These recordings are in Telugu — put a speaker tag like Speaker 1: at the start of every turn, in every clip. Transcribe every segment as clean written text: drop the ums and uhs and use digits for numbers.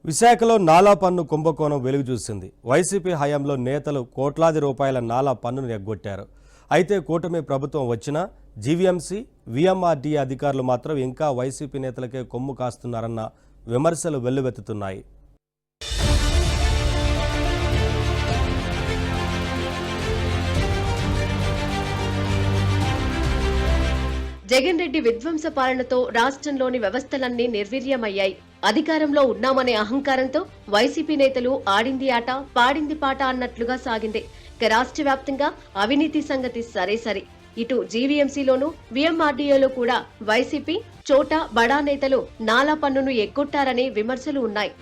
Speaker 1: విశాఖలో నాలా పన్ను కుంభకోణం వెలుగు చూసింది. వైసీపీ హయాంలో నేతలు కోట్లాది రూపాయల నాలా పన్నును ఎగ్గొట్టారు. అయితే కూటమి ప్రభుత్వం వచ్చినా జీవీఎంసీ, వీఎంఆర్డీఏ అధికారులు మాత్రం ఇంకా వైసీపీ నేతలకే కొమ్ము కాస్తున్నారన్న విమర్శలు వెల్లువెత్తుతున్నాయి.
Speaker 2: జగన్ రెడ్డి విధ్వంస పాలనతో రాష్ట్రంలోని వ్యవస్థలన్నీ నిర్వీర్యమయ్యాయి. అధికారంలో ఉన్నామనే అహంకారంతో వైసీపీ నేతలు ఆడింది ఆట పాడింది పాట అన్నట్లుగా సాగింది. ఇక రాష్ట్ర వ్యాప్తంగా అవినీతి సంగతి సరే. ఇటు జీవీఎంసీలోనూ వీఎంఆర్డీఏలో కూడా వైసీపీ చోటా బడా నేతలు నాలా పన్నును ఎగ్గొట్టారనే విమర్శలు ఉన్నాయి.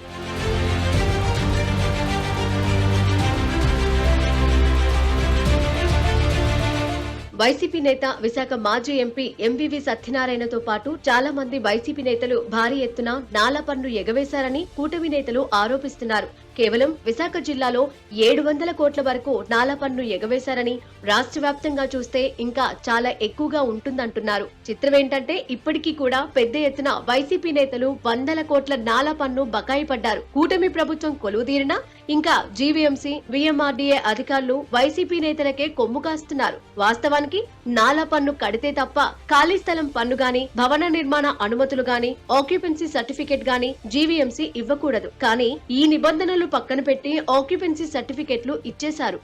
Speaker 2: వైసీపీ నేత విశాఖ మాజీ ఎంపీ ఎంవీవీ సత్యనారాయణతో పాటు చాలా మంది వైసీపీ నేతలు భారీ ఎత్తున నాలా పన్ను ఎగవేశారని కూటమి నేతలు ఆరోపిస్తున్నారు. కేవలం విశాఖ జిల్లాలో 700 కోట్ల వరకు నాలా పన్ను ఎగవేశారని, రాష్ట్ర వ్యాప్తంగా చూస్తే ఇంకా చాలా ఎక్కువగా ఉంటుందంటున్నారు. చిత్రమేంటంటే ఇప్పటికీ కూడా పెద్ద ఎత్తున వైసీపీ నేతలు 100 కోట్ల నాలా పన్ను బకాయి పడ్డారు. కూటమి ప్రభుత్వం కొలువుదీరినా ఇంకా జీవీఎంసీ, వీఎంఆర్డీఏ అధికారులు వైసీపీ నేతలకే కొమ్ము కాస్తున్నారు. వాస్తవానికి నాలా పన్ను కడితే తప్ప ఖాళీ స్థలం పన్ను గాని, భవన నిర్మాణ అనుమతులు గాని, ఆక్యుపెన్సీ సర్టిఫికెట్ గాని జీవీఎంసీ ఇవ్వకూడదు. కానీ ఈ నిబంధనలు పక్కన పెట్టి ఆక్యుపెన్సీ సర్టిఫికెట్లు ఇచ్చేశారు.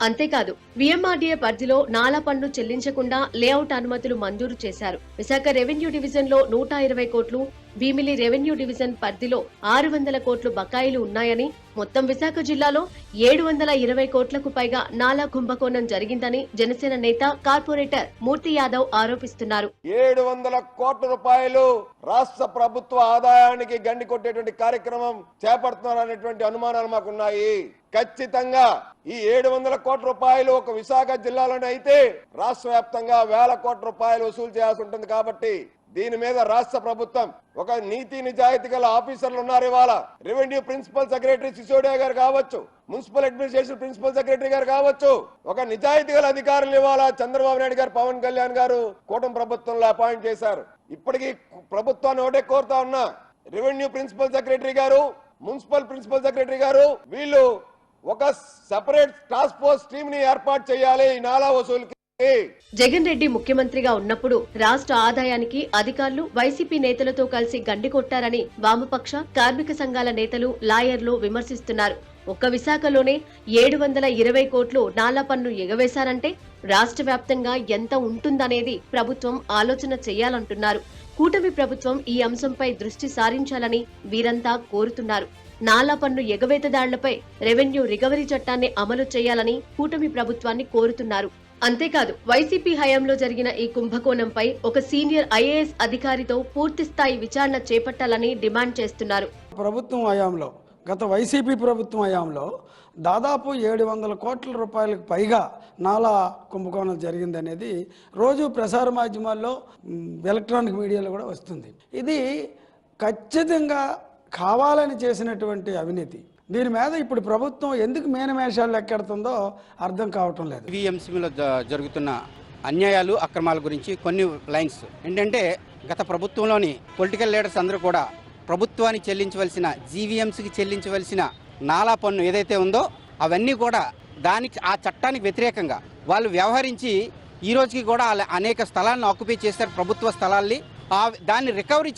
Speaker 2: అంతేకాదు వీఎంఆర్డీఏ పరిధిలో నాలా పన్ను చెల్లించకుండా లేఅవుట్ అనుమతులు మంజూరు చేశారు. విశాఖ రెవెన్యూ డివిజన్ లో 120 కోట్లు, భీమిలి రెవెన్యూ డివిజన్ పరిధిలో 600 కోట్లు బకాయిలు ఉన్నాయని, మొత్తం విశాఖ జిల్లాలో 720 కోట్లకు పైగా నాలా కుంభకోణం జరిగిందని జనసేన నేత కార్పొరేటర్ మూర్తి యాదవ్ ఆరోపిస్తున్నారు.
Speaker 3: 700 కోట్ల రూపాయలు రాష్ట్ర ప్రభుత్వ ఆదాయానికి గండి కొట్టేటువంటి కార్యక్రమం చేపడుతున్నారనేటువంటి అనుమానాలు మాకున్నాయి. ఖచ్చితంగా ఈ 700 కోట్ల రూపాయలు ఒక విశాఖ జిల్లాలోనే అయితే రాష్ట్ర వ్యాప్తంగా వేల కోట్ల రూపాయలు వసూలు చేయాల్సి ఉంటుంది. కాబట్టి దీని మీద రాష్ట్ర ప్రభుత్వం ఒక నీతి నిజాయితీ గల ఆఫీసర్లు ఉన్నారు. ఇవాళ రెవెన్యూ ప్రిన్సిపల్ సెక్రటరీ సిసోడియా గారు కావచ్చు, మున్సిపల్ అడ్మినిస్ట్రేషన్ ప్రిన్సిపల్ సెక్రటరీ గారు కావచ్చు, ఒక నిజాయితీ గల అధికారులు ఇవాళ చంద్రబాబు నాయుడు గారు, పవన్ కళ్యాణ్ గారు కూటమి ప్రభుత్వంలో అపాయింట్ చేశారు. ఇప్పటికీ ప్రభుత్వాన్ని ఒకటే కోరుతా ఉన్నా, రెవెన్యూ ప్రిన్సిపల్ సెక్రటరీ గారు, మున్సిపల్ ప్రిన్సిపల్ సెక్రటరీ గారు, వీళ్ళు ఒక సెపరేట్ టాస్క్ ఫోర్స్ టీమ్ ని ఏర్పాటు చేయాలి ఈ నాలా వసూలుకి.
Speaker 2: జగన్ రెడ్డి ముఖ్యమంత్రిగా ఉన్నప్పుడు రాష్ట్ర ఆదాయానికి అధికారులు వైసీపీ నేతలతో కలిసి గండి కొట్టారని వామపక్ష, కార్మిక సంఘాల నేతలు, లాయర్లు విమర్శిస్తున్నారు. ఒక్క విశాఖలోనే 720 కోట్లు నాలా పన్ను ఎగవేశారంటే రాష్ట్ర వ్యాప్తంగా ఎంత ఉంటుందనేది ప్రభుత్వం ఆలోచన చేయాలంటున్నారు. కూటమి ప్రభుత్వం ఈ అంశంపై దృష్టి సారించాలని వీరంతా కోరుతున్నారు. నాలా పన్ను ఎగవేతదారులపై రెవెన్యూ రికవరీ చట్టాన్ని అమలు చేయాలని కూటమి ప్రభుత్వాన్ని కోరుతున్నారు. అంతేకాదు వైసీపీ హయాంలో జరిగిన ఈ కుంభకోణంపై ఒక సీనియర్ ఐఏఎస్ అధికారితో పూర్తి స్థాయి విచారణ చేపట్టాలని డిమాండ్ చేస్తున్నారు.
Speaker 4: ప్రభుత్వం హయాంలో, గత వైసీపీ ప్రభుత్వం హయాంలో దాదాపు 700 కోట్ల రూపాయలకు పైగా నాలా కుంభకోణం జరిగిందనేది రోజు ప్రసార మాధ్యమాల్లో, ఎలక్ట్రానిక్ మీడియాలో కూడా వస్తుంది. ఇది ఖచ్చితంగా కావాలని చేసినటువంటి అవినీతి. దీని మీద ఇప్పుడు ప్రభుత్వం ఎందుకు మేనమేషాలు లెక్కెడుతుందో అర్థం కావటం లేదు.
Speaker 5: జీవీఎంసీలో జరుగుతున్న అన్యాయాలు, అక్రమాల గురించి కొన్ని లైన్స్ ఏంటంటే, గత ప్రభుత్వంలోని పొలిటికల్ లీడర్స్ అందరూ కూడా ప్రభుత్వానికి చెల్లించవలసిన, జీవీఎంసీకి చెల్లించవలసిన నాలా పన్ను ఏదైతే ఉందో అవన్నీ కూడా ఆ చట్టానికి వ్యతిరేకంగా వాళ్ళు వ్యవహరించి ఈ రోజుకి కూడా అనేక స్థలాలను ఆక్యుపై చేశారు, ప్రభుత్వ స్థలాల్ని. దాన్ని రికవరీ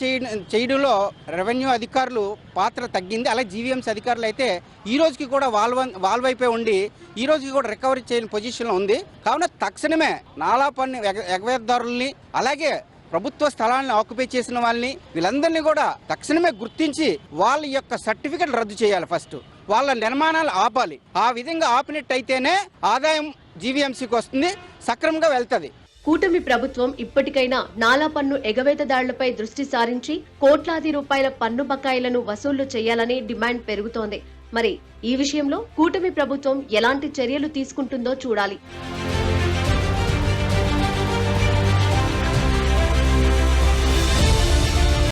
Speaker 5: చేయడంలో రెవెన్యూ అధికారులు పాత్ర తగ్గింది. అలాగే జీవీఎంసీ అధికారులు అయితే ఈ రోజుకి కూడా వాళ్ళ వైపే ఉండి ఈ రోజుకి కూడా రికవరీ చేయని పొజిషన్లో ఉంది. కావున తక్షణమే నాలా పన్ను ఎగవేతదారుల్ని, అలాగే ప్రభుత్వ స్థలాలను ఆక్యుపై చేసిన వాళ్ళని, వీళ్ళందరినీ కూడా తక్షణమే గుర్తించి వాళ్ళ యొక్క సర్టిఫికెట్ రద్దు చేయాలి. ఫస్ట్ వాళ్ళ నిర్మాణాలు ఆపాలి. ఆ విధంగా ఆపినట్టయితేనే ఆదాయం జీవీఎంసీకి వస్తుంది, సక్రమంగా వెళ్తుంది.
Speaker 2: కూటమి ప్రభుత్వం ఇప్పటికైనా నాలా పన్ను ఎగవేతదారులపై దృష్టి సారించి కోట్లాది రూపాయల పన్ను బకాయిలను వసూళ్లు చేయాలని డిమాండ్ పెరుగుతోంది. మరి ఈ విషయంలో కూటమి ప్రభుత్వం ఎలాంటి చర్యలు తీసుకుంటుందో చూడాలి.